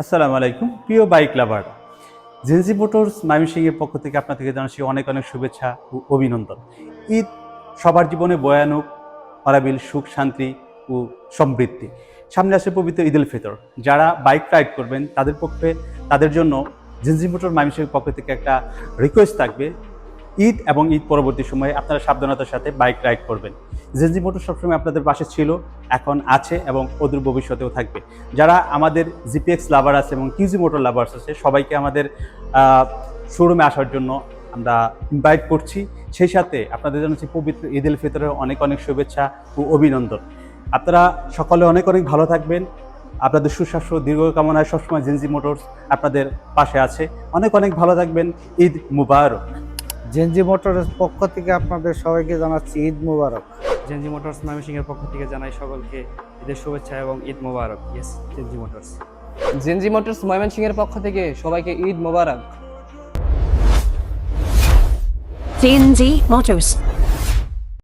আসসালামু আলাইকুম প্রিয় বাইক লাভার। জেনজি মোটরস ময়মনসিংহের পক্ষ থেকে আপনাদেরকে জানাচ্ছি অনেক অনেক শুভেচ্ছা ও অভিনন্দন। ঈদ সবার জীবনে বয়ে আনুক অনাবিল সুখ শান্তি ও সমৃদ্ধি। সামনে আসে পবিত্র ঈদ উল ফিতর। যারা বাইক রাইড করবেন তাদের জন্য জেনজি মোটর ময়মনসিংহের পক্ষ থেকে একটা রিকোয়েস্ট থাকবে, ঈদ এবং ঈদ পরবর্তী সময়ে আপনারা সাবধানতার সাথে বাইক রাইড করবেন। জেনজি মোটর সবসময় আপনাদের পাশে ছিল, এখন আছে এবং অদূর ভবিষ্যতেও থাকবে। যারা আমাদের জিপিএক্স লাভার আছে এবং কিউজি মোটর লাভার্স আছে, সবাইকে আমাদের শোরুমে আসার জন্য আমরা ইনভাইট করছি। সেই সাথে আপনাদের জানাচ্ছি পবিত্র ঈদ উল ফিতরের অনেক অনেক শুভেচ্ছা ও অভিনন্দন। আপনারা সকলে অনেক অনেক ভালো থাকবেন। আপনাদের সুস্বাস্থ্য দীর্ঘ কামনায় সবসময় জেনজি মোটরস আপনাদের পাশে আছে। অনেক অনেক ভালো থাকবেন। ঈদ মুবারক। জেনজি মোটরের পক্ষ থেকে আপনাদের সবাইকে জানাচ্ছি ঈদ মুবারক। জেনজি মোটরস ময়মনসিংহের পক্ষ থেকে জানাই সকলকে ঈদের শুভেচ্ছা এবং ঈদ মোবারক। ইয়েস, জেনজি মোটরস। জেনজি মোটরস ময়মনসিংহের পক্ষ থেকে সবাইকে ঈদ মোবারক। Gen Z motors.